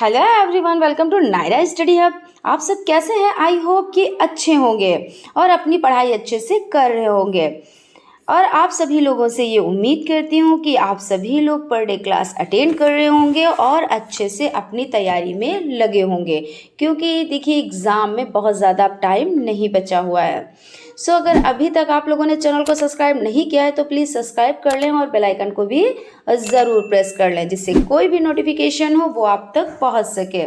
Hello everyone, welcome to Naira study hub. आप सब कैसे हैं? आई होप कि अच्छे होंगे और अपनी पढ़ाई अच्छे से कर रहे होंगे। और आप सभी लोगों से ये उम्मीद करती हूँ कि आप सभी लोग पर डे क्लास अटेंड कर रहे होंगे और अच्छे से अपनी तैयारी में लगे होंगे, क्योंकि देखिए एग्ज़ाम में बहुत ज़्यादा टाइम नहीं बचा हुआ है। सो अगर अभी तक आप लोगों ने चैनल को सब्सक्राइब नहीं किया है तो प्लीज़ सब्सक्राइब कर लें और बेल आइकन को भी ज़रूर प्रेस कर लें, जिससे कोई भी नोटिफिकेशन हो वो आप तक पहुंच सके।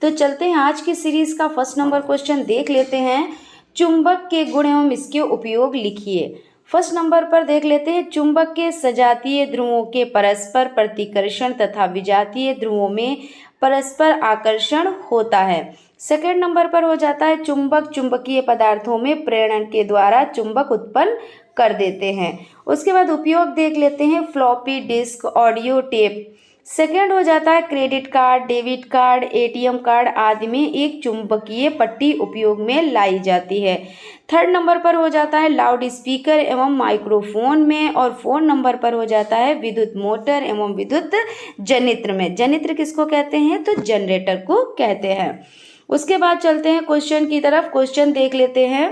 तो चलते हैं आज की सीरीज़ का फर्स्ट नंबर क्वेश्चन देख लेते हैं। चुंबक के गुण एवं इसके उपयोग लिखिए। फर्स्ट नंबर पर देख लेते हैं, चुंबक के सजातीय ध्रुवों के परस्पर प्रतिकर्षण तथा विजातीय ध्रुवों में परस्पर आकर्षण होता है। सेकंड नंबर पर हो जाता है, चुंबक चुंबकीय पदार्थों में प्रेरण के द्वारा चुंबक उत्पन्न कर देते हैं। उसके बाद उपयोग देख लेते हैं, floppy disk, audio tape. Second हो जाता है, credit card, debit card, ATM card आदि में एक चुंबकीय पट्टी उपयोग में लाई जाती है। थर्ड नंबर पर हो जाता है, लाउड स्पीकर एवं माइक्रोफोन में। और फोर्थ नंबर पर हो जाता है, विद्युत मोटर एवं विद्युत जनित्र में। जनित्र किसको कहते हैं? तो जनरेटर को कहते हैं। उसके बाद चलते हैं क्वेश्चन की तरफ। क्वेश्चन देख लेते हैं।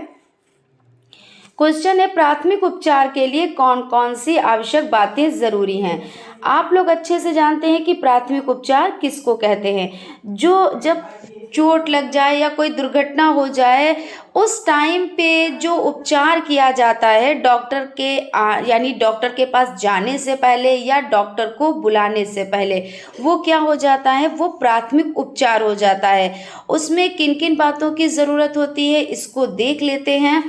क्वेश्चन है, प्राथमिक उपचार के लिए कौन कौन सी आवश्यक बातें जरूरी हैं? आप लोग अच्छे से जानते हैं कि प्राथमिक उपचार किसको कहते हैं। जो जब चोट लग जाए या कोई दुर्घटना हो जाए उस टाइम पे जो उपचार किया जाता है डॉक्टर के यानी डॉक्टर के पास जाने से पहले या डॉक्टर को बुलाने से पहले, वो क्या हो जाता है? वो प्राथमिक उपचार हो जाता है। उसमें किन किन बातों की ज़रूरत होती है इसको देख लेते हैं।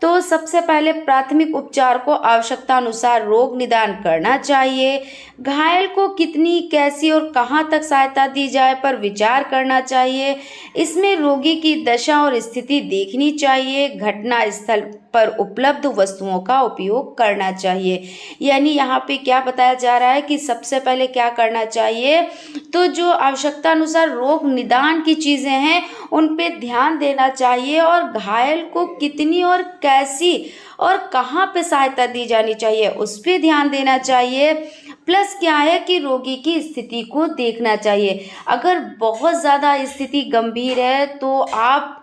तो सबसे पहले प्राथमिक उपचार को आवश्यकता अनुसार रोग निदान करना चाहिए। घायल को कितनी, कैसी और कहाँ तक सहायता दी जाए पर विचार करना चाहिए। इसमें रोगी की दशा और स्थिति देखनी चाहिए। घटना स्थल पर उपलब्ध वस्तुओं का उपयोग करना चाहिए। यानी यहाँ पे क्या बताया जा रहा है कि सबसे पहले क्या करना चाहिए? तो जो आवश्यकता अनुसार रोग निदान की चीज़ें हैं उन पे ध्यान देना चाहिए और घायल को कितनी और कैसी और कहाँ पे सहायता दी जानी चाहिए उस पे ध्यान देना चाहिए। प्लस क्या है कि रोगी की स्थिति को देखना चाहिए। अगर बहुत ज़्यादा स्थिति गंभीर है तो आप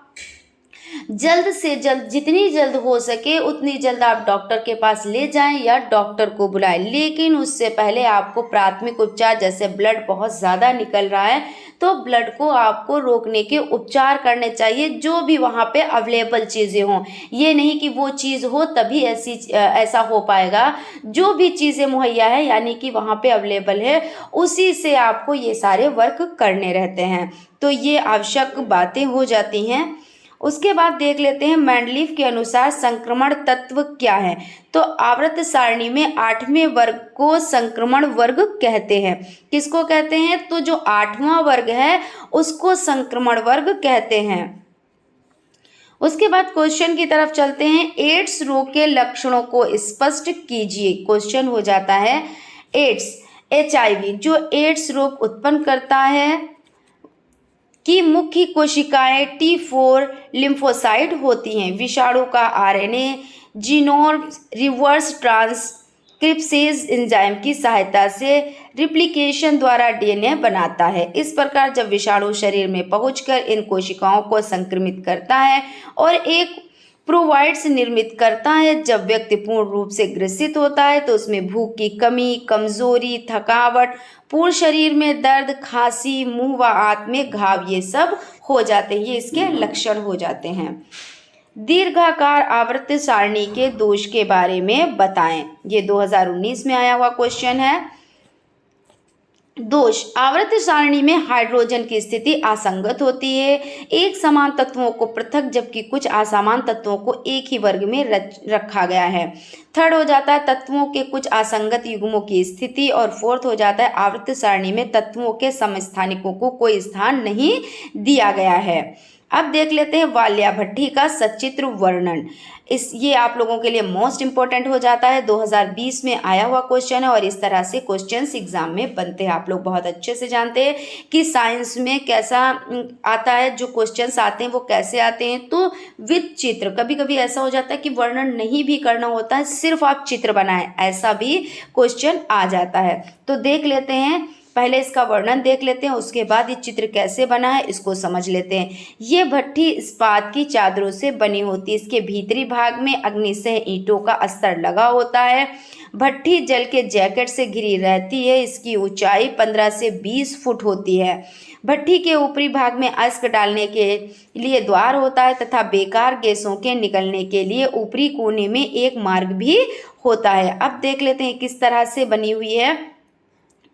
जल्द से जल्द, जितनी जल्द हो सके उतनी जल्द आप डॉक्टर के पास ले जाएं या डॉक्टर को बुलाएं। लेकिन उससे पहले आपको प्राथमिक उपचार, जैसे ब्लड बहुत ज़्यादा निकल रहा है तो ब्लड को आपको रोकने के उपचार करने चाहिए, जो भी वहाँ पे अवेलेबल चीज़ें हों। ये नहीं कि वो चीज़ हो तभी ऐसा हो पाएगा। जो भी चीज़ें मुहैया है यानी कि वहाँ पे अवेलेबल है उसी से आपको ये सारे वर्क करने रहते हैं। तो ये आवश्यक बातें हो जाती हैं। उसके बाद देख लेते हैं, मेंडलीफ के अनुसार संक्रमण तत्व क्या है? तो आवर्त सारणी में 8वें वर्ग को संक्रमण वर्ग कहते हैं। किसको कहते हैं? तो जो 8वां वर्ग है उसको संक्रमण वर्ग कहते हैं। उसके बाद क्वेश्चन की तरफ चलते हैं। एड्स रोग के लक्षणों को स्पष्ट कीजिए। क्वेश्चन हो जाता है, एड्स HIV जो एड्स रोग उत्पन्न करता है की मुख्य कोशिकाएं T4 लिम्फोसाइट होती हैं। विषाणु का RNA जीनोम रिवर्स ट्रांसक्रिप्शेज एंजाइम की सहायता से रिप्लिकेशन द्वारा DNA बनाता है। इस प्रकार जब विषाणु शरीर में पहुंचकर इन कोशिकाओं को संक्रमित करता है और एक प्रोवाइड्स निर्मित करता है। जब व्यक्ति पूर्ण रूप से ग्रसित होता है तो उसमें भूख की कमी, कमजोरी, थकावट, पूर्ण शरीर में दर्द, खांसी, मुंह व आंत में घाव, ये सब हो जाते हैं। ये इसके लक्षण हो जाते हैं। दीर्घाकार आवर्त सारणी के दोष के बारे में बताएं। ये 2019 में आया हुआ क्वेश्चन है। दोष, आवर्त सारणी में हाइड्रोजन की स्थिति असंगत होती है। एक समान तत्वों को पृथक जबकि कुछ असमान तत्वों को एक ही वर्ग में रखा गया है। थर्ड हो जाता है, तत्वों के कुछ असंगत युग्मों की स्थिति। और फोर्थ हो जाता है, आवर्त सारणी में तत्वों के समस्थानिकों को कोई स्थान नहीं दिया गया है। अब देख लेते हैं वाल्या-भट्टी का सचित्र वर्णन। ये आप लोगों के लिए मोस्ट इम्पोर्टेंट हो जाता है। 2020 में आया हुआ क्वेश्चन है और इस तरह से क्वेश्चंस एग्जाम में बनते हैं। आप लोग बहुत अच्छे से जानते हैं कि साइंस में कैसा आता है, जो क्वेश्चंस आते हैं वो कैसे आते हैं। तो विद चित्र, कभी कभी ऐसा हो जाता है कि वर्णन नहीं भी करना होता है, सिर्फ आप चित्र बनाएं, ऐसा भी क्वेश्चन आ जाता है। तो देख लेते हैं पहले इसका वर्णन देख लेते हैं, उसके बाद ये चित्र कैसे बना है इसको समझ लेते हैं। ये भट्ठी इस्पात की चादरों से बनी होती है। इसके भीतरी भाग में अग्निशय ईंटों का अस्तर लगा होता है। भट्ठी जल के जैकेट से घिरी रहती है। इसकी ऊंचाई 15 से 20 फुट होती है। भट्ठी के ऊपरी भाग में अश्क डालने के लिए द्वार होता है तथा बेकार गैसों के निकलने के लिए ऊपरी कोने में एक मार्ग भी होता है। अब देख लेते हैं किस तरह से बनी हुई है।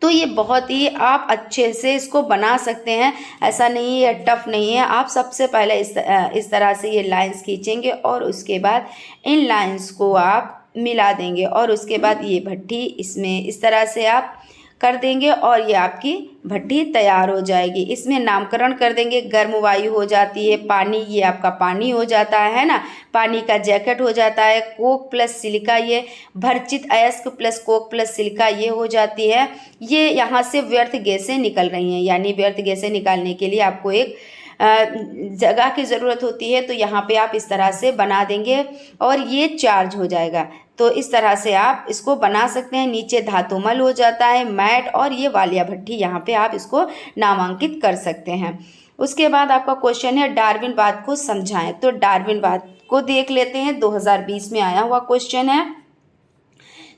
तो ये बहुत ही आप अच्छे से इसको बना सकते हैं, ऐसा नहीं है, टफ नहीं है। आप सबसे पहले इस तरह से ये लाइंस खींचेंगे और उसके बाद इन लाइंस को आप मिला देंगे और उसके बाद ये भट्ठी इसमें इस तरह से आप कर देंगे और ये आपकी भट्ठी तैयार हो जाएगी। इसमें नामकरण कर देंगे, गर्म वायु हो जाती है, पानी ये आपका पानी हो जाता है ना, पानी का जैकेट हो जाता है, कोक प्लस सिलिका ये भर्चित अयस्क प्लस कोक प्लस सिलिका ये हो जाती है। ये यहाँ से व्यर्थ गैसें निकल रही हैं, यानी व्यर्थ गैसें निकालने के लिए आपको एक जगह की ज़रूरत होती है। तो यहाँ पे आप इस तरह से बना देंगे और ये चार्ज हो जाएगा। तो इस तरह से आप इसको बना सकते हैं। नीचे धातुमल हो जाता है, मैट, और ये वालिया भट्ठी यहाँ पे आप इसको नामांकित कर सकते हैं। उसके बाद आपका क्वेश्चन है डार्विनवाद को समझाएं। तो डार्विनवाद को देख लेते हैं, 2020 में आया हुआ क्वेश्चन है।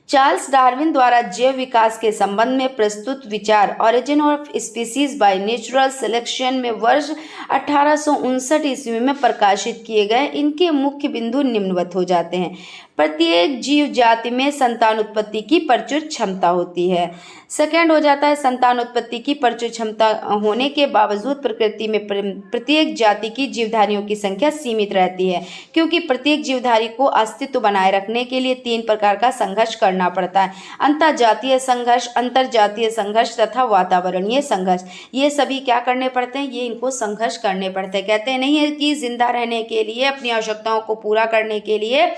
चार्ल्स डार्विन द्वारा जैव विकास के संबंध में प्रस्तुत विचार origin of species by natural selection में वर्ष 1859 ईस्वी में प्रकाशित किए गए। इनके मुख्य बिंदु निम्नवत हो जाते हैं। प्रत्येक जीव जाति में संतानोत्पत्ति की प्रचुर क्षमता होती है। सेकंड हो जाता है संतानोत्पत्ति की प्रचुर क्षमता होने के बावजूद प्रकृति में प्रत्येक जाति की जीवधारियों की संख्या सीमित रहती है, क्योंकि प्रत्येक जीवधारी को अस्तित्व बनाए रखने के लिए 3 प्रकार का संघर्ष करना पड़ता है: अंतरजातीय संघर्ष, अंतरजातीय संघर्ष तथा वातावरणीय संघर्ष। ये सभी क्या करने पड़ते हैं, ये इनको संघर्ष करने पड़ते हैं। कहते नहीं है कि जिंदा रहने के लिए, अपनी आवश्यकताओं को पूरा करने के लिए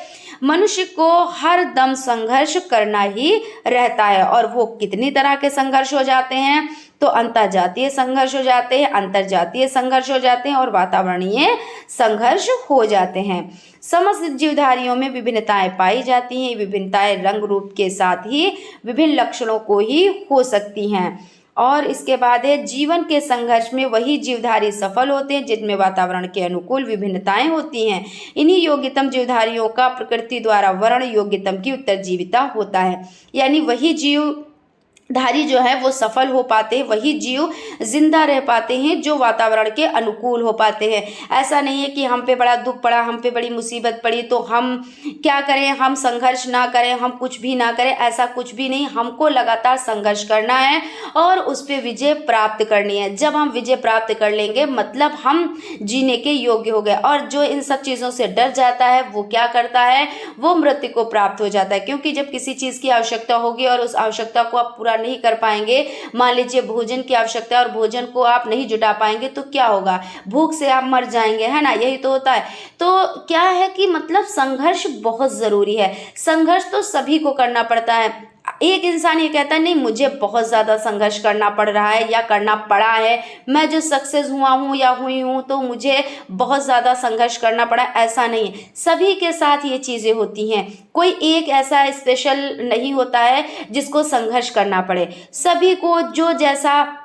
मनुष्य को हर दम संघर्ष करना ही रहता है। और वो कितनी तरह के संघर्ष हो जाते हैं, तो अंतरजातीय संघर्ष हो जाते हैं, अंतरजातीय संघर्ष हो जाते हैं और वातावरणीय संघर्ष हो जाते हैं। समस्त जीवधारियों में विभिन्नताएं पाई जाती हैं। विभिन्नताएं रंग रूप के साथ ही विभिन्न लक्षणों को ही हो सकती हैं। और इसके बाद है जीवन के संघर्ष में वही जीवधारी सफल होते हैं जिनमें वातावरण के अनुकूल विभिन्नताएं होती हैं। इन्हीं योग्यतम जीवधारियों का प्रकृति द्वारा वर्ण योग्यतम की उत्तरजीविता होता है, यानी वही जीवधारी जो है वो सफल हो पाते हैं, वही जीव जिंदा रह पाते हैं जो वातावरण के अनुकूल हो पाते हैं। ऐसा नहीं है कि हम पे बड़ा दुख पड़ा, हम पे बड़ी मुसीबत पड़ी तो हम क्या करें, हम संघर्ष ना करें, हम कुछ भी ना करें, ऐसा कुछ भी नहीं। हमको लगातार संघर्ष करना है और उस पर विजय प्राप्त करनी है। जब हम विजय प्राप्त कर लेंगे मतलब हम जीने के योग्य हो गए। और जो इन सब चीज़ों से डर जाता है वो क्या करता है, वो मृत्यु को प्राप्त हो जाता है। क्योंकि जब किसी चीज़ की आवश्यकता होगी और उस आवश्यकता को आप पूरा नहीं कर पाएंगे, मान लीजिए भोजन की आवश्यकता है और भोजन को आप नहीं जुटा पाएंगे तो क्या होगा, भूख से आप मर जाएंगे, है ना, यही तो होता है। तो क्या है कि मतलब संघर्ष बहुत ज़रूरी है। संघर्ष तो सभी को करना पड़ता है। एक इंसान ये कहता है नहीं मुझे बहुत ज़्यादा संघर्ष करना पड़ रहा है या करना पड़ा है, मैं जो सक्सेस हुआ हूँ या हुई हूँ तो मुझे बहुत ज़्यादा संघर्ष करना पड़ा, ऐसा नहीं है। सभी के साथ ये चीज़ें होती हैं, कोई एक ऐसा स्पेशल नहीं होता है जिसको संघर्ष करना पड़े। सभी को जो जैसा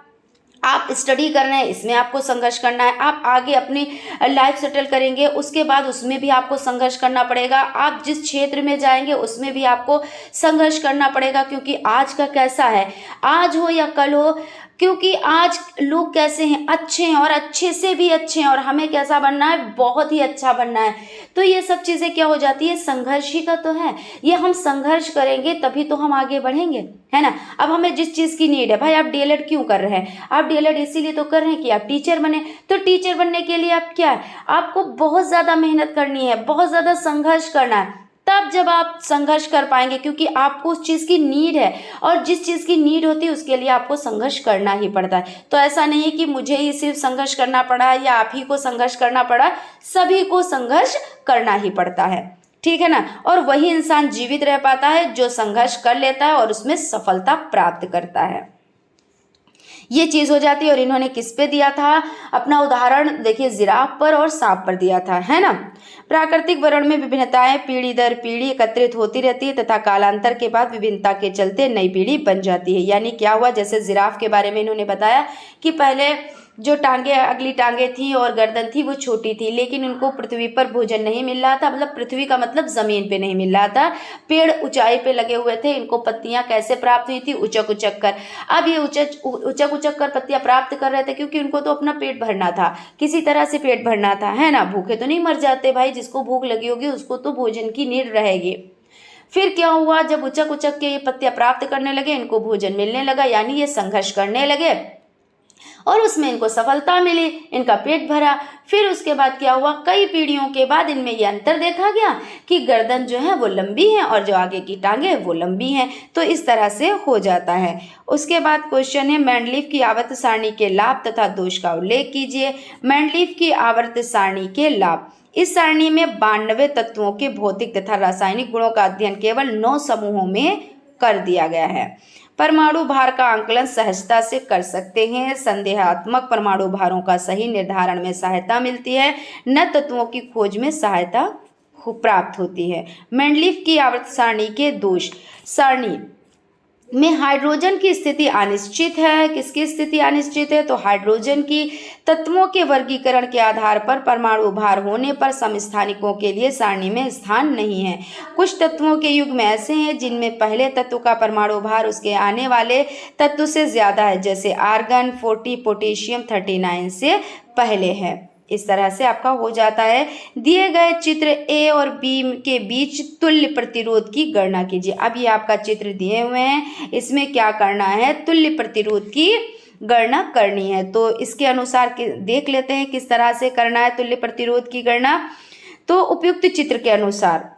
आप स्टडी कर रहे हैं इसमें आपको संघर्ष करना है, आप आगे अपनी लाइफ सेटल करेंगे उसके बाद उसमें भी आपको संघर्ष करना पड़ेगा, आप जिस क्षेत्र में जाएंगे उसमें भी आपको संघर्ष करना पड़ेगा। क्योंकि आज का कैसा है, आज हो या कल हो, क्योंकि आज लोग कैसे हैं, अच्छे हैं और अच्छे से भी अच्छे हैं, और हमें कैसा बनना है, बहुत ही अच्छा बनना है। तो ये सब चीज़ें क्या हो जाती है, संघर्ष ही का तो है। ये हम संघर्ष करेंगे तभी तो हम आगे बढ़ेंगे, है ना। अब हमें जिस चीज़ की नीड है, भाई आप डीएलएड क्यों कर रहे हैं, आप डीएलएड इसीलिए तो कर रहे हैं कि आप टीचर बने। तो टीचर बनने के लिए आप क्या है, आपको बहुत ज़्यादा मेहनत करनी है, बहुत ज़्यादा संघर्ष करना है, तब जब आप संघर्ष कर पाएंगे। क्योंकि आपको उस चीज़ की नीड है और जिस चीज़ की नीड होती है उसके लिए आपको संघर्ष करना ही पड़ता है। तो ऐसा नहीं है कि मुझे ही सिर्फ संघर्ष करना पड़ा या आप ही को संघर्ष करना पड़ा, सभी को संघर्ष करना ही पड़ता है, ठीक है ना। और वही इंसान जीवित रह पाता है जो संघर्ष कर लेता है और उसमें सफलता प्राप्त करता है। ये चीज़ हो जाती है। और इन्होंने किस पे दिया था अपना उदाहरण, देखिए जिराफ पर और सांप पर दिया था, है ना। प्राकृतिक वर्ण में विभिन्नताएं पीढ़ी दर पीढ़ी एकत्रित होती रहती है तथा कालांतर के बाद विभिन्नता के चलते नई पीढ़ी बन जाती है। यानी क्या हुआ, जैसे जिराफ के बारे में इन्होंने बताया कि पहले जो टांगे अगली टांगे थी और गर्दन थी वो छोटी थी, लेकिन उनको पृथ्वी पर भोजन नहीं मिल रहा था, मतलब पृथ्वी का मतलब ज़मीन पे नहीं मिल रहा था, पेड़ ऊंचाई पे लगे हुए थे, इनको पत्तियां कैसे प्राप्त हुई थी, उचक उचक कर। अब ये उचक उचक कर पत्तियां प्राप्त कर रहे थे क्योंकि उनको तो अपना पेट भरना था, किसी तरह से पेट भरना था, है ना, भूखे तो नहीं मर जाते भाई, जिसको भूख लगी होगी उसको तो भोजन की नीड रहेगी। फिर क्या हुआ, जब उचक उचक के ये पत्तियां प्राप्त करने लगे, इनको भोजन मिलने लगा, यानी ये संघर्ष करने लगे और उसमें इनको सफलता मिली, इनका पेट भरा। फिर उसके बाद क्या हुआ, कई पीढ़ियों के बाद इनमें ये अंतर देखा गया कि गर्दन जो है वो लंबी है और जो आगे की टांगे वो लंबी हैं, तो इस तरह से हो जाता है। उसके बाद क्वेश्चन है, मेंडलीफ की आवर्त सारणी के लाभ तथा दोष का उल्लेख कीजिए। मेंडलीफ की आवर्त सारणी के लाभ, इस सारणी में 92 तत्वों के भौतिक तथा रासायनिक गुणों का अध्ययन केवल 9 समूहों में कर दिया गया है। परमाणु भार का आंकलन सहजता से कर सकते हैं। संदेहात्मक परमाणु भारों का सही निर्धारण में सहायता मिलती है। न तत्वों की खोज में सहायता प्राप्त होती है। मेंडलीफ की आवर्त सारणी के दोष, सारणी में हाइड्रोजन की स्थिति अनिश्चित है। किसकी स्थिति अनिश्चित है, तो हाइड्रोजन की। तत्वों के वर्गीकरण के आधार पर परमाणु भार होने पर समस्थानिकों के लिए सारणी में स्थान नहीं है। कुछ तत्वों के युग्म ऐसे हैं जिनमें पहले तत्व का परमाणु भार उसके आने वाले तत्व से ज्यादा है, जैसे आर्गन 40, पोटेशियम 39 से पहले है। इस तरह से आपका हो जाता है। दिए गए चित्र ए और बी के बीच तुल्य प्रतिरोध की गणना कीजिए। अब ये आपका चित्र दिए हुए हैं, इसमें क्या करना है, तुल्य प्रतिरोध की गणना करनी है। तो इसके अनुसार देख लेते हैं किस तरह से करना है तुल्य प्रतिरोध की गणना। तो उपयुक्त चित्र के अनुसार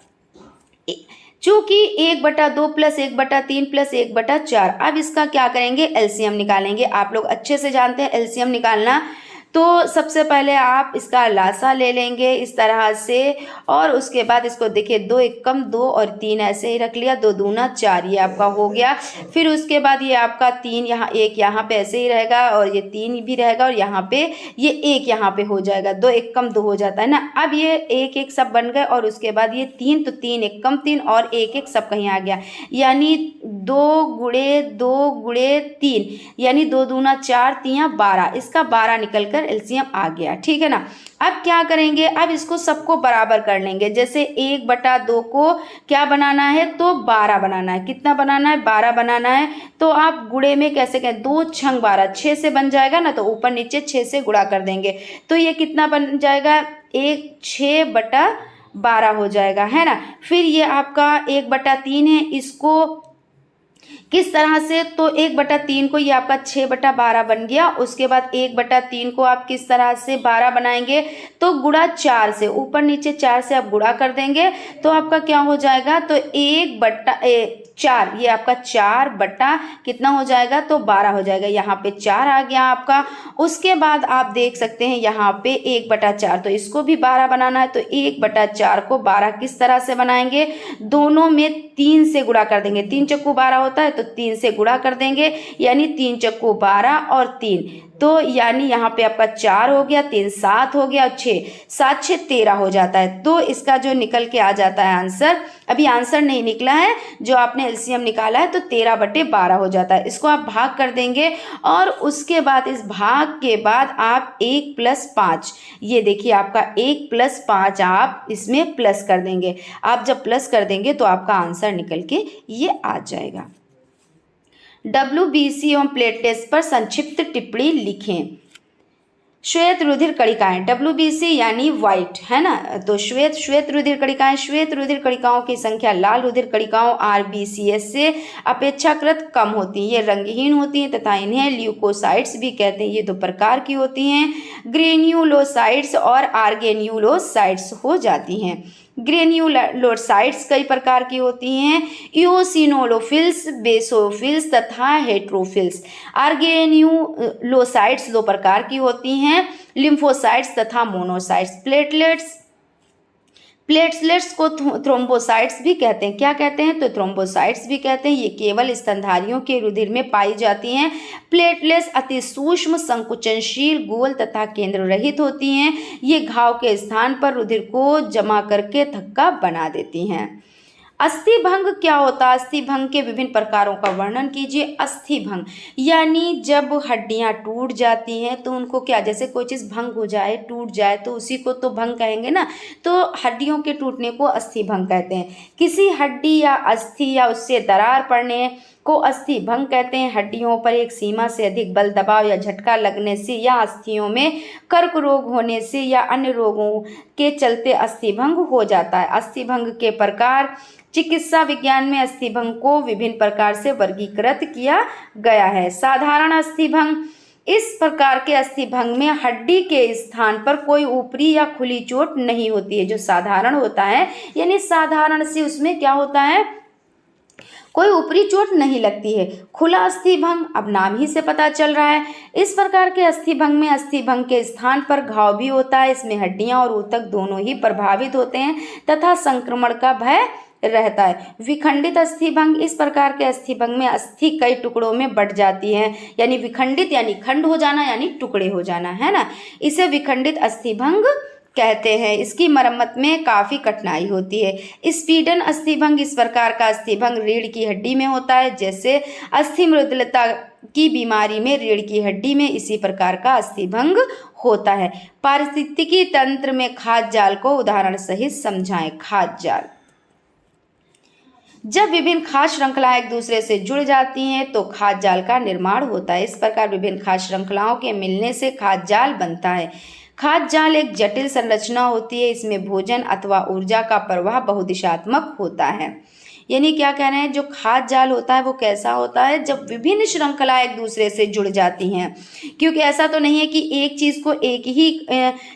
चूंकि 1/2 + 1/3 + 1/4, अब इसका क्या करेंगे, एलसीएम निकालेंगे। आप लोग अच्छे से जानते हैं एलसीएम निकालना। तो सबसे पहले आप इसका लासा ले लेंगे इस तरह से, और उसके बाद इसको देखिए 2 एकम 2 और 3 ऐसे ही रख लिया, 2 दूना 4, ये आपका हो गया। फिर उसके बाद ये आपका 3 यहाँ, 1 यहाँ पे ऐसे ही रहेगा और ये 3 भी रहेगा और यहाँ पे ये 1 यहाँ पे हो जाएगा, 2 एकम 2 हो जाता है ना। अब ये 1 1 सब बन गए और उसके बाद ये 3, तो 3 एकम 3 और 1 1 सब कहीं आ गया, यानी 2 गुणे 2 गुणे 3, यानी 2 दूना 4 3 12, इसका 12 निकल कर एलसीएम आ गया, ठीक है ना। अब क्या करेंगे, अब इसको सबको बराबर कर लेंगे। जैसे 1/2 को क्या बनाना है, तो 12 बनाना है। कितना बनाना है, 12 बनाना है। तो आप गुणे में कैसे कहें, 2 छंग 12, 6 से बन जाएगा ना, तो ऊपर नीचे 6 से गुणा कर देंगे, तो ये कितना बन जाएगा, 6/12 हो जाएगा, है ना। फिर ये आपका 1/3 है, इसको किस तरह से, तो 1/3 को ये आपका 6/12 बन गया। उसके बाद 1/3 को आप किस तरह से 12 बनाएंगे, तो गुणा 4 से, ऊपर नीचे 4 से आप गुणा कर देंगे, तो आपका क्या हो जाएगा, तो 1/4, ये आपका 4 बटा कितना हो जाएगा, तो 12 हो जाएगा। यहाँ पे 4 आ गया आपका। उसके बाद आप देख सकते हैं यहाँ पे 1/4, तो इसको भी 12 बनाना है, तो 1/4 को 12 किस तरह से बनाएंगे, दोनों में 3 से गुणा कर देंगे। 3 चक्कू 12 होता है, तो 3 से गुणा कर देंगे, यानी 3 चक्कू 12 और 3, तो यानी यहाँ पे आपका 4 हो गया, 3 7 हो गया, 6 7 6 13 हो जाता है। तो इसका जो निकल के आ जाता है आंसर, अभी आंसर नहीं निकला है, जो आपने एलसीएम निकाला है, तो 13/12 हो जाता है। इसको आप भाग कर देंगे और उसके बाद इस भाग के बाद आप 1 + 5, ये देखिए आपका 1 + 5 आप इसमें प्लस कर देंगे। आप जब प्लस कर देंगे तो आपका आंसर निकल के ये आ जाएगा। WBC एवं प्लेट टेस्ट पर संक्षिप्त टिप्पणी लिखें। श्वेत रुधिर कणिकाएं, WBC यानी व्हाइट, है ना, तो श्वेत रुधिर कणिकाएं, श्वेत रुधिर कणिकाओं की संख्या लाल रुधिर कणिकाओं RBCS से अपेक्षाकृत कम होती हैं। ये रंगहीन होती हैं तथा इन्हें ल्यूकोसाइट्स भी कहते हैं। ये 2 प्रकार की होती हैं, ग्रेन्युलोसाइट्स और आर्गेन्युलोसाइट्स हो जाती हैं। ग्रेन्युलोसाइट्स कई प्रकार की होती हैं, इओसिनोफिल्स, बेसोफिल्स तथा हेट्रोफिल्स। आर्गेन्युलोसाइट्स 2 प्रकार की होती हैं, लिम्फोसाइट्स तथा मोनोसाइट्स। प्लेटलेट्स प्लेटलेट्स को थ्रोम्बोसाइट्स भी कहते हैं। क्या कहते हैं? तो थ्रोम्बोसाइट्स भी कहते हैं। ये केवल स्तनधारियों के रुधिर में पाई जाती हैं। प्लेटलेट्स अति सूक्ष्म, संकुचनशील, गोल तथा केंद्र रहित होती हैं। ये घाव के स्थान पर रुधिर को जमा करके थक्का बना देती हैं। अस्थिभंग क्या होता है? अस्थिभंग के विभिन्न प्रकारों का वर्णन कीजिए। अस्थिभंग यानी जब हड्डियां टूट जाती हैं तो उनको क्या, जैसे कोई चीज़ भंग हो जाए, टूट जाए, तो उसी को तो भंग कहेंगे ना। तो हड्डियों के टूटने को अस्थिभंग कहते हैं। किसी हड्डी या अस्थि या उससे दरार पड़ने को अस्थिभंग कहते हैं। हड्डियों पर एक सीमा से अधिक बल, दबाव या झटका लगने से या अस्थियों में कर्क रोग होने से या अन्य रोगों के चलते अस्थिभंग हो जाता है। अस्थिभंग के प्रकार। चिकित्सा विज्ञान में अस्थिभंग को विभिन्न प्रकार से वर्गीकृत किया गया है। साधारण अस्थिभंग, इस प्रकार के अस्थिभंग में हड्डी के स्थान पर कोई ऊपरी या खुली चोट नहीं होती है। जो साधारण होता है यानी साधारण से उसमें क्या होता है, कोई ऊपरी चोट नहीं लगती है। खुला अस्थिभंग, अब नाम ही से पता चल रहा है। इस प्रकार के अस्थिभंग में अस्थिभंग के स्थान पर घाव भी होता है। इसमें हड्डियां और ऊतक दोनों ही प्रभावित होते हैं तथा संक्रमण का भय रहता है। विखंडित अस्थिभंग, इस प्रकार के अस्थिभंग में अस्थि कई टुकड़ों में बट जाती है। यानी विखंडित यानी खंड हो जाना, यानी टुकड़े हो जाना, है ना। इसे विखंडित अस्थिभंग कहते हैं। इसकी मरम्मत में काफ़ी कठिनाई होती है। स्पीडन अस्थिभंग, इस प्रकार का अस्थिभंग रीढ़ की हड्डी में होता है। जैसे अस्थि मृदुलता की बीमारी में रीढ़ की हड्डी में इसी प्रकार का अस्थिभंग होता है। पारिस्थितिकी तंत्र में खाद्य जाल को उदाहरण सहित समझाएं। खाद्य जाल, जब विभिन्न खाद्य श्रृंखलाएं एक दूसरे से जुड़ जाती हैं तो खाद्य जाल का निर्माण होता है। इस प्रकार विभिन्न खाद्य श्रृंखलाओं के मिलने से खाद्य जाल बनता है। खाद्य जाल एक जटिल संरचना होती है। इसमें भोजन अथवा ऊर्जा का प्रवाह बहुदिशात्मक होता है। यानी क्या कह रहे हैं, जो खाद्य जाल होता है वो कैसा होता है, जब विभिन्न श्रृंखलाएं एक दूसरे से जुड़ जाती हैं। क्योंकि ऐसा तो नहीं है कि एक चीज़ को एक ही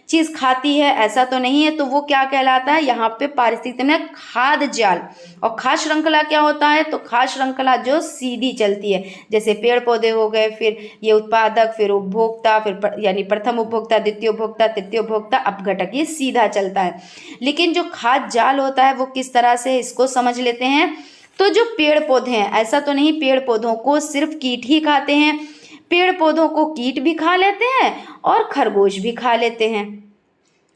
चीज़ खाती है, ऐसा तो नहीं है। तो वो क्या कहलाता है यहाँ पे पारिस्थितिकी में खाद्य जाल। और खाद्य श्रृंखला क्या होता है, तो खाद्य श्रृंखला जो सीधी चलती है, जैसे पेड़ पौधे हो गए, फिर ये उत्पादक, फिर उपभोक्ता, फिर यानी प्रथम उपभोक्ता, द्वितीय उपभोक्ता, तृतीय उपभोक्ता, अपघटक, ये सीधा चलता है। लेकिन जो खाद्य जाल होता है वो किस तरह से, इसको समझ लेते हैं। तो जो पेड़ पौधे हैं, ऐसा तो नहीं पेड़ पौधों को सिर्फ कीट ही खाते हैं। पेड़ पौधों को कीट भी खा लेते हैं और खरगोश भी खा लेते हैं,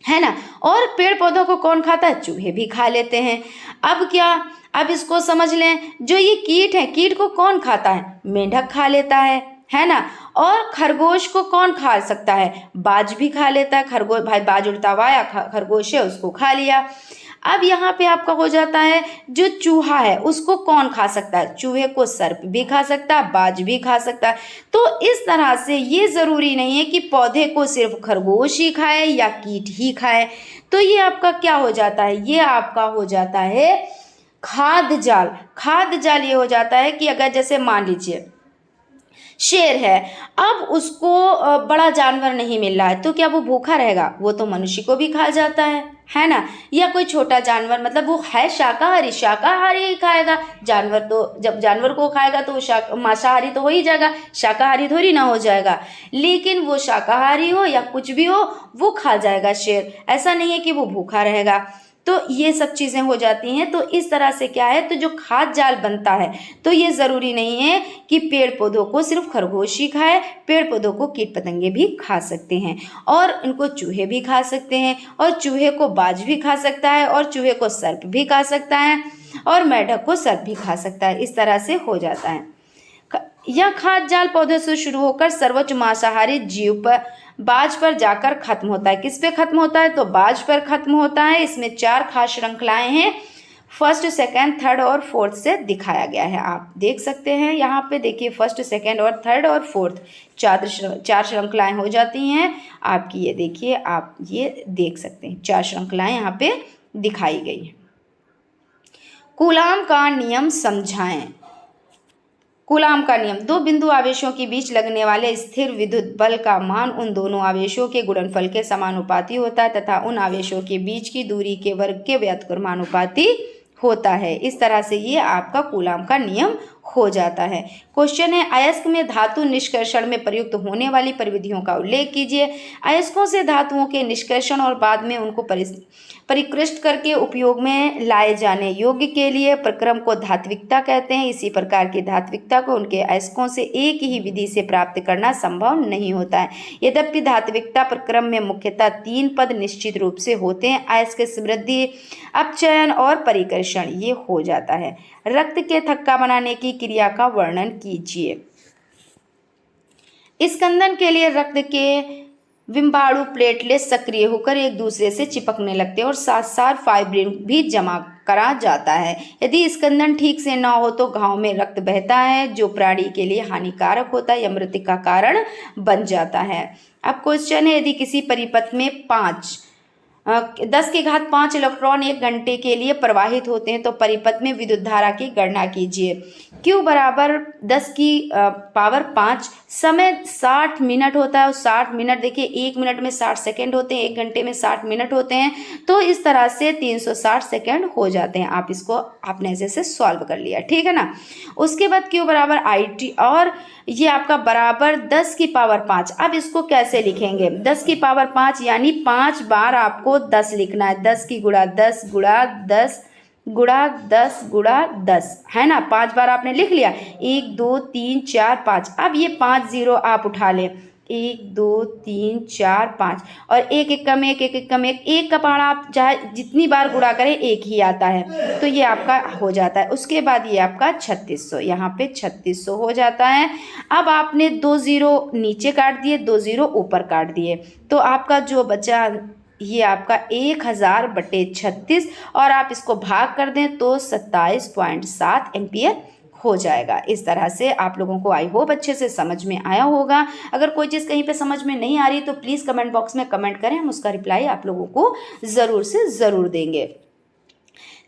है ना। और पेड़ पौधों को कौन खाता है, चूहे भी खा लेते हैं। अब क्या, अब इसको समझ लें, जो ये कीट है, कीट को कौन खाता है, मेंढक खा लेता है ना। और खरगोश को कौन खा सकता है, बाज भी खा लेता है। खरगोश, भाई बाज उड़ता हुआ या खरगोश है, उसको खा लिया। अब यहाँ पे आपका हो जाता है, जो चूहा है उसको कौन खा सकता है, चूहे को सर्प भी खा सकता है, बाज भी खा सकता है। तो इस तरह से ये ज़रूरी नहीं है कि पौधे को सिर्फ खरगोश ही खाए या कीट ही खाए। तो ये आपका क्या हो जाता है, ये आपका हो जाता है खाद्य जाल। खाद्य जाल ये हो जाता है कि अगर जैसे मान लीजिए शेर है, अब उसको बड़ा जानवर नहीं मिल रहा है, तो क्या वो भूखा रहेगा, वो तो मनुष्य को भी खा जाता है ना। या कोई छोटा जानवर, मतलब वो है शाकाहारी, शाकाहारी ही खाएगा। जानवर तो जब जानवर को खाएगा तो वो मांसाहारी तो हो ही जाएगा, शाकाहारी थोड़ी ना हो जाएगा। लेकिन वो शाकाहारी हो या कुछ भी हो, वो खा जाएगा शेर। ऐसा नहीं है कि वो भूखा रहेगा। तो ये सब चीज़ें हो जाती हैं। तो इस तरह से क्या है, तो जो खाद्य जाल बनता है, तो ये ज़रूरी नहीं है कि पेड़ पौधों को सिर्फ खरगोश ही खाए, पेड़ पौधों को कीट पतंगे भी खा सकते हैं, और इनको चूहे भी खा सकते हैं, और चूहे को बाज भी खा सकता है, और चूहे को सर्प भी खा सकता है, और मेढक को सर्प भी खा सकता है। इस तरह से हो जाता है। यह खाद्य जाल पौधे से शुरू होकर सर्वोच्च मांसाहारी जीव पर, बाज पर जाकर खत्म होता है। किस पे खत्म होता है, तो बाज पर खत्म होता है। इसमें 4 खाद्य श्रृंखलाएं हैं, फर्स्ट, सेकंड, थर्ड और फोर्थ से दिखाया गया है। आप देख सकते हैं यहाँ पे, देखिए फर्स्ट, सेकंड और थर्ड और फोर्थ 4 श्रृंखलाएं हो जाती हैं आपकी। ये देखिए, आप ये देख सकते हैं 4 श्रृंखलाएं यहाँ पे दिखाई गई हैं। कूलाम का नियम समझाएं। कूलाम का नियम, 2 बिंदु आवेशों के बीच लगने वाले स्थिर विद्युत बल का मान उन दोनों आवेशों के गुणनफल के समानुपाती होता है तथा उन आवेशों के बीच की दूरी के वर्ग के व्युत्क्रमानुपाती होता है। इस तरह से ये आपका कूलाम का नियम हो जाता है। क्वेश्चन है, अयस्क में धातु निष्कर्षण में प्रयुक्त होने वाली परिविधियों का उल्लेख कीजिए। अयस्कों से धातुओं के निष्कर्षण और बाद में उनको परिकृष्ट करके उपयोग में लाए जाने योग्य के लिए प्रक्रम को धात्विकता कहते हैं। इसी प्रकार की धात्विकता को उनके अयस्कों से एक ही विधि से प्राप्त करना संभव नहीं होता है। यद्यपि धात्विकता प्रक्रम में मुख्यतः 3 पद निश्चित रूप से होते हैं, अयस्क समृद्धि, अपचयन और परिकर्षण, ये हो जाता है। रक्त के थक्का बनाने की क्रिया का वर्णन कीजिए। स्कंदन के लिए रक्त के विम्बाणु प्लेटलेट सक्रिय होकर एक दूसरे से चिपकने लगते हैं और साथ साथ फाइब्रिन भी जमा करा जाता है। यदि स्कंदन ठीक से न हो तो घाव में रक्त बहता है, जो प्राणी के लिए हानिकारक होता है या मृत्यु का कारण बन जाता है। अब क्वेश्चन है, यदि किसी परिपथ में 10⁵ इलेक्ट्रॉन 1 घंटे के लिए प्रवाहित होते हैं तो परिपथ में विद्युत धारा की गणना कीजिए। Q बराबर 10⁵ समय 60 मिनट होता है और 60 मिनट, देखिए 1 मिनट में 60 सेकेंड होते हैं, 1 घंटे में 60 मिनट होते हैं, तो इस तरह से 360 सेकेंड हो जाते हैं। आप इसको आपने ऐसे से सॉल्व कर लिया, ठीक है ना। उसके बाद Q बराबर IT और ये आपका बराबर 10⁵ अब इसको कैसे लिखेंगे? 10⁵ यानी 5 बार आपको 10 लिखना है। 10 की गुणा 10 गुणा 10 गुणा 10 गुणा 10 है ना। 5 बार आपने लिख लिया। 1 2 3 4 5। अब ये 5 0 आप उठा लें। 1 2 3 4 5 और एक एक कम एक का पहाड़ा आप चाहे जितनी बार गुणा करें एक ही आता है, तो ये आपका हो जाता है। उसके बाद ये आपका 3600, यहाँ पे 3600 हो जाता है। अब आपने 2 0 नीचे काट दिए, 2 0 ऊपर काट दिए, तो आपका जो बचा ये आपका 1000/36 और आप इसको भाग कर दें तो 27.7 एम्पियर हो जाएगा। इस तरह से आप लोगों को आई होप अच्छे से समझ में आया होगा। अगर कोई चीज़ कहीं पे समझ में नहीं आ रही तो प्लीज़ कमेंट बॉक्स में कमेंट करें, हम उसका रिप्लाई आप लोगों को ज़रूर से ज़रूर देंगे।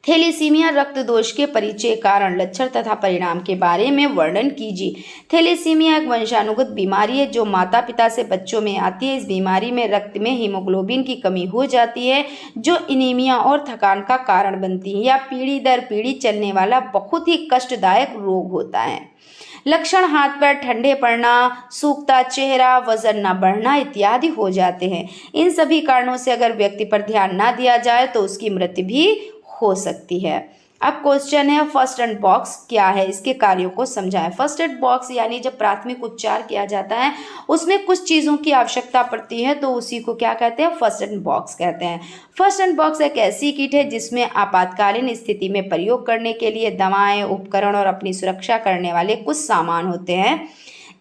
थैलेसीमिया रक्त दोष के परिचय, कारण, लक्षण तथा परिणाम के बारे में वर्णन कीजिए। थैलेसीमिया एक वंशानुगत बीमारी है जो माता पिता से बच्चों में आती है। इस बीमारी में रक्त में हीमोग्लोबिन की कमी हो जाती है जो एनीमिया और थकान का कारण बनती है। यह पीढ़ी दर पीढ़ी चलने वाला बहुत ही कष्टदायक रोग होता है। लक्षण हाथ पैर ठंडे पड़ना, सूखता चेहरा, वजन न बढ़ना इत्यादि हो जाते हैं। इन सभी कारणों से अगर व्यक्ति पर ध्यान न दिया जाए तो उसकी मृत्यु भी हो सकती है। अब क्वेश्चन है, फर्स्ट एड बॉक्स क्या है, इसके कार्यों को समझाएं। फर्स्ट एड बॉक्स यानी जब प्राथमिक उपचार किया जाता है उसमें कुछ चीज़ों की आवश्यकता पड़ती है तो उसी को क्या कहते हैं? फर्स्ट एड बॉक्स कहते हैं। फर्स्ट एड बॉक्स एक ऐसी किट है जिसमें आपातकालीन स्थिति में प्रयोग करने के लिए दवाएं, उपकरण और अपनी सुरक्षा करने वाले कुछ सामान होते हैं।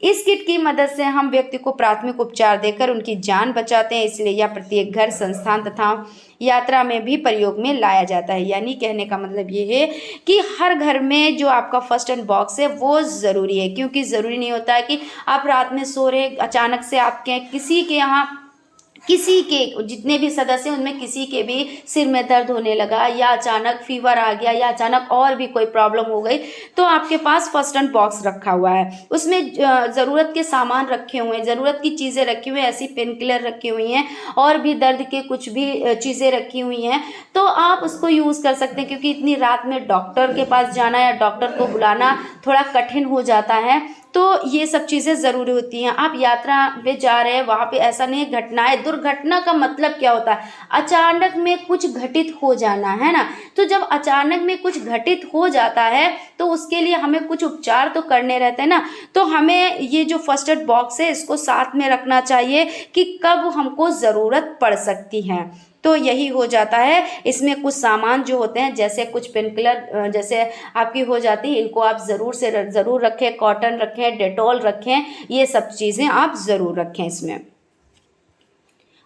इस किट की मदद से हम व्यक्ति को प्राथमिक उपचार देकर उनकी जान बचाते हैं, इसलिए यह प्रत्येक घर, संस्थान तथा यात्रा में भी प्रयोग में लाया जाता है। यानी कहने का मतलब ये है कि हर घर में जो आपका फर्स्ट एड बॉक्स है वो ज़रूरी है, क्योंकि ज़रूरी नहीं होता है कि आप रात में सो रहे अचानक से आपके किसी के यहाँ किसी के जितने भी सदस्य हैं उनमें किसी के भी सिर में दर्द होने लगा या अचानक फीवर आ गया या अचानक और भी कोई प्रॉब्लम हो गई तो आपके पास फर्स्ट एड बॉक्स रखा हुआ है, उसमें ज़रूरत के सामान रखे हुए हैं, ज़रूरत की चीज़ें रखी हुई हैं, ऐसी पेन किलर रखी हुई हैं और भी दर्द के कुछ भी चीज़ें रखी हुई हैं, तो आप उसको यूज़ कर सकते हैं। क्योंकि इतनी रात में डॉक्टर के पास जाना या डॉक्टर को बुलाना थोड़ा कठिन हो जाता है, तो ये सब चीज़ें ज़रूरी होती हैं। आप यात्रा पे जा रहे हैं, वहाँ पे ऐसा नहीं है, घटनाएं, दुर्घटना का मतलब क्या होता है? अचानक में कुछ घटित हो जाना, है ना। तो जब अचानक में कुछ घटित हो जाता है तो उसके लिए हमें कुछ उपचार तो करने रहते हैं ना, तो हमें ये जो फर्स्ट एड बॉक्स है इसको साथ में रखना चाहिए कि कब हमको ज़रूरत पड़ सकती है। तो यही हो जाता है। इसमें कुछ सामान जो होते हैं जैसे कुछ पेन किलर जैसे आपकी हो जाती है, इनको आप ज़रूर रखें, कॉटन रखें, डेटॉल रखें, ये सब चीज़ें आप ज़रूर रखें इसमें।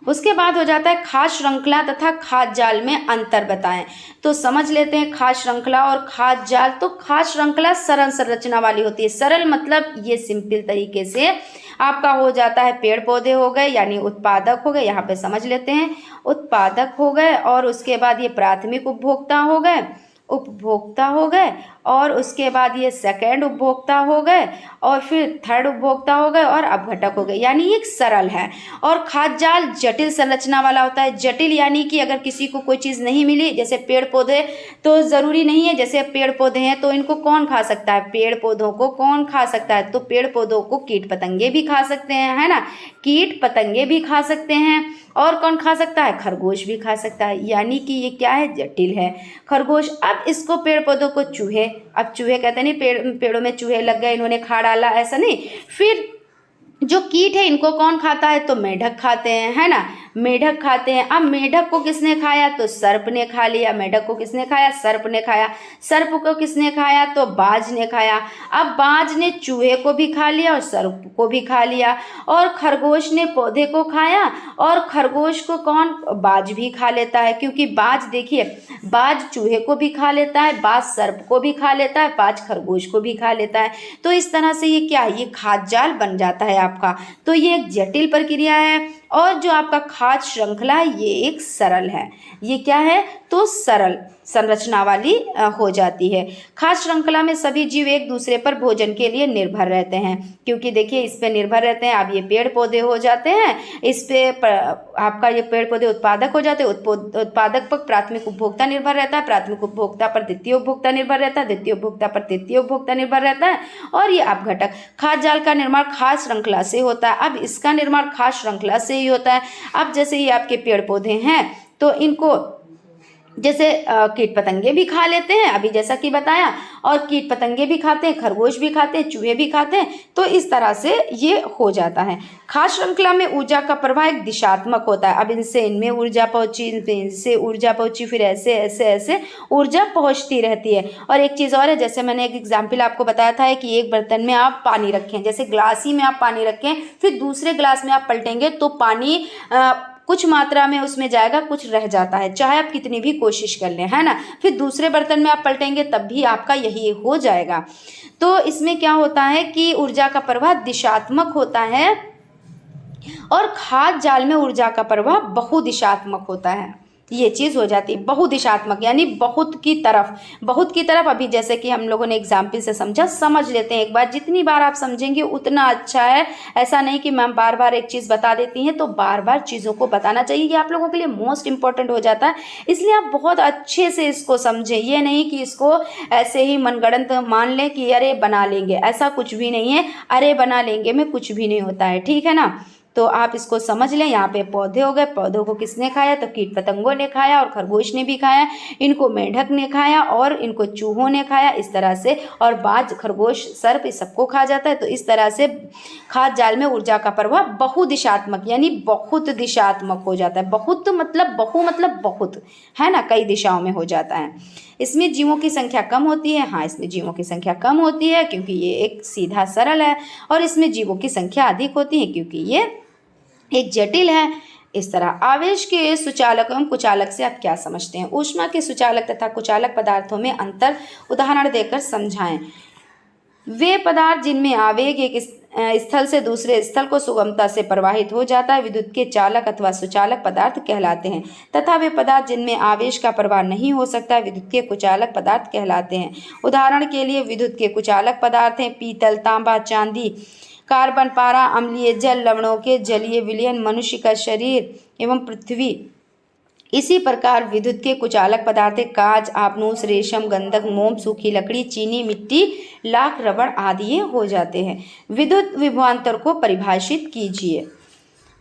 उसके बाद हो जाता है खाद्य श्रृंखला तथा खाद्य जाल में अंतर बताएं। तो समझ लेते हैं खाद्य श्रृंखला और खाद्य जाल। तो खाद्य श्रृंखला सरल संरचना वाली होती है। सरल मतलब ये सिंपल तरीके से आपका हो जाता है, पेड़ पौधे हो गए यानी उत्पादक हो गए, यहाँ पे समझ लेते हैं उत्पादक हो गए, और उसके बाद ये प्राथमिक उपभोक्ता हो गए, उपभोक्ता हो गए, और उसके बाद ये सेकंड उपभोक्ता हो गए, और फिर थर्ड उपभोक्ता हो गए, और अपघटक हो गए। यानी ये एक सरल है। और खाद्य जाल जटिल संरचना वाला होता है। जटिल यानी कि अगर किसी को कोई चीज़ नहीं मिली, जैसे पेड़ पौधे, तो ज़रूरी नहीं है, जैसे पेड़ पौधे हैं तो इनको कौन खा सकता है, पेड़ पौधों को कौन खा सकता है, तो पेड़ पौधों को कीट पतंगे भी खा सकते हैं, है ना, कीट पतंगे भी खा सकते हैं। और कौन खा सकता है, खरगोश भी खा सकता है। यानी कि ये क्या है, जटिल है खरगोश। अब इसको पेड़ पौधों को चूहे, अब चूहे कहते नहीं पेड़ों में चूहे लग गए, इन्होंने खा डाला, ऐसा नहीं। फिर जो कीट है इनको कौन खाता है, तो मेढक खाते हैं, है ना, मेढक खाते हैं। अब मेढक को किसने खाया, तो सर्प ने खा लिया। मेढक को किसने खाया, सर्प ने खाया। सर्प को किसने खाया, तो बाज ने खाया। अब बाज ने चूहे को भी खा लिया और सर्प को भी खा लिया। और खरगोश ने पौधे को खाया, और खरगोश को कौन, बाज भी खा लेता है, क्योंकि बाज, देखिए, बाज चूहे को भी खा लेता है, बाज सर्प को भी खा लेता है, बाज खरगोश को भी खा लेता है। तो इस तरह से ये क्या है, ये खाद्य जाल बन जाता है आपका। तो ये एक जटिल प्रक्रिया है। और जो आपका खाद्य श्रृंखला है ये एक सरल है। ये क्या है, तो सरल संरचना वाली हो जाती है। खाद्य श्रृंखला में सभी जीव एक दूसरे पर भोजन के लिए निर्भर रहते हैं, क्योंकि देखिए इस पे निर्भर रहते हैं। अब ये पेड़ पौधे हो जाते हैं, इस पे आपका ये पेड़ पौधे उत्पादक हो जाते हैं, उत्पादक पर प्राथमिक उपभोक्ता निर्भर रहता है, प्राथमिक उपभोक्ता पर द्वितीय उपभोक्ता निर्भर रहता है, द्वितीय उपभोक्ता पर तृतीय उपभोक्ता निर्भर रहता है, और ये अपघटक। खाद्य जाल का निर्माण खाद्य श्रृंखला से होता है। अब इसका निर्माण खाद्य श्रृंखला से ही होता है। अब जैसे ये आपके पेड़ पौधे हैं तो इनको जैसे कीट पतंगे भी खा लेते हैं, अभी जैसा कि बताया, और कीट पतंगे भी खाते हैं, खरगोश भी खाते हैं, चूहे भी खाते हैं। तो इस तरह से ये हो जाता है। खाद्य श्रृंखला में ऊर्जा का प्रवाह एक दिशात्मक होता है। अब इनसे इनमें ऊर्जा पहुंची, इनसे ऊर्जा पहुंची, फिर ऐसे ऐसे ऐसे ऊर्जा पहुंचती रहती है। और एक चीज़ और है, जैसे मैंने एक एग्जाम्पल आपको बताया था कि एक बर्तन में आप पानी रखें, जैसे ग्लास ही में आप पानी रखें, फिर दूसरे ग्लास में आप पलटेंगे तो पानी कुछ मात्रा में उसमें जाएगा, कुछ रह जाता है, चाहे आप कितनी भी कोशिश कर लें, है ना। फिर दूसरे बर्तन में आप पलटेंगे तब भी आपका यही हो जाएगा। तो इसमें क्या होता है कि ऊर्जा का प्रवाह दिशात्मक होता है, और खाद्य जाल में ऊर्जा का प्रवाह बहुदिशात्मक होता है। ये चीज़ हो जाती है बहुदिशात्मक, यानी बहुत की तरफ। अभी जैसे कि हम लोगों ने एग्जाम्पल से समझा, समझ लेते हैं एक बार। जितनी बार आप समझेंगे उतना अच्छा है। ऐसा नहीं कि मैम बार बार एक चीज़ बता देती हैं, तो बार बार चीज़ों को बताना चाहिए। ये आप लोगों के लिए मोस्ट इंपॉर्टेंट हो जाता है, इसलिए आप बहुत अच्छे से इसको समझें। ये नहीं कि इसको ऐसे ही मनगढ़ंत मान लें कि अरे बना लेंगे, ऐसा कुछ भी नहीं है। अरे बना लेंगे में कुछ भी नहीं होता है, ठीक है ना। तो आप इसको समझ लें। यहाँ पे पौधे हो गए, पौधों को किसने खाया, तो कीट पतंगों ने खाया, और खरगोश ने भी खाया, इनको मेढक ने खाया, और इनको चूहों ने खाया, इस तरह से। और बाज, खरगोश, सर्प, इस सबको खा जाता है। तो इस तरह से खाद्य जाल में ऊर्जा का प्रवाह बहुदिशात्मक यानी बहुत दिशात्मक हो जाता है। बहुत मतलब बहुत, है ना, कई दिशाओं में हो जाता है। इसमें जीवों की संख्या कम होती है। हाँ, इसमें जीवों की संख्या कम होती है क्योंकि ये एक सीधा सरल है, और इसमें जीवों की संख्या अधिक होती है क्योंकि ये एक जटिल है। इस तरह आवेश के सुचालक एवं कुचालक से आप क्या समझते हैं? ऊष्मा के सुचालक तथा कुचालक पदार्थों में अंतर उदाहरण देकर समझाएं। वे पदार्थ जिनमें आवेग एक स्थल से दूसरे स्थल को सुगमता से प्रवाहित हो जाता है विद्युत के चालक अथवा सुचालक पदार्थ कहलाते हैं, तथा वे पदार्थ जिनमें आवेश का प्रवाह नहीं हो सकता विद्युत के कुचालक पदार्थ कहलाते हैं। उदाहरण के लिए विद्युत के कुचालक पदार्थ हैं पीतल, तांबा, चांदी, कार्बन, पारा, अम्लीय जल, लवणों के जलीय विलयन, मनुष्य का शरीर एवं पृथ्वी। इसी प्रकार विद्युत के कुचालक पदार्थ कांच, आपनूस, रेशम, गंधक, मोम, सूखी लकड़ी, चीनी, मिट्टी, लाख, रबड़ आदि हो जाते हैं। विद्युत विभवांतर को परिभाषित कीजिए।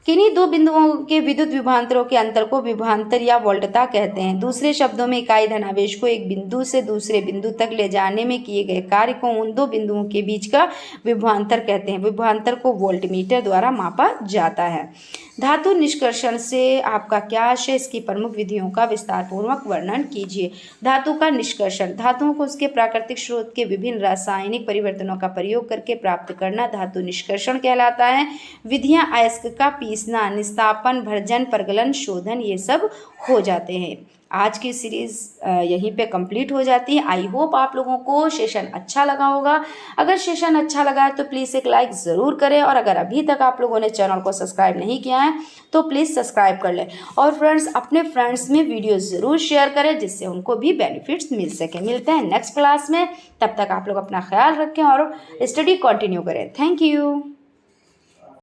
किन्हीं दो बिंदुओं के विद्युत विभवांतरों के अंतर को विभवांतर या वोल्टता कहते हैं। दूसरे शब्दों में इकाई धनावेश को एक बिंदु से दूसरे बिंदु तक ले जाने में किए गए कार्य को उन दो बिंदुओं के बीच का विभवांतर कहते हैं। विभवांतर को वोल्टमीटर द्वारा मापा जाता है। धातु निष्कर्षण से आपका क्या आशय, इसकी प्रमुख विधियों का विस्तार पूर्वक वर्णन कीजिए। धातु का निष्कर्षण, धातुओं को उसके प्राकृतिक स्रोत के विभिन्न रासायनिक परिवर्तनों का प्रयोग करके प्राप्त करना धातु निष्कर्षण कहलाता है। विधियां अयस्क का पीसना, निस्तापन, भर्जन, प्रगलन, शोधन ये सब हो जाते हैं। आज की सीरीज़ यहीं पे कंप्लीट हो जाती है। आई होप आप लोगों को सेशन अच्छा लगा होगा। अगर सेशन अच्छा लगा है तो प्लीज़ एक लाइक ज़रूर करें, और अगर अभी तक आप लोगों ने चैनल को सब्सक्राइब नहीं किया है तो प्लीज़ सब्सक्राइब कर लें। और फ्रेंड्स, अपने फ्रेंड्स में वीडियो ज़रूर शेयर करें जिससे उनको भी बेनिफिट्स मिल सके। मिलते हैं नेक्स्ट क्लास में, तब तक आप लोग अपना ख्याल रखें और स्टडी कंटिन्यू करें। Thank you.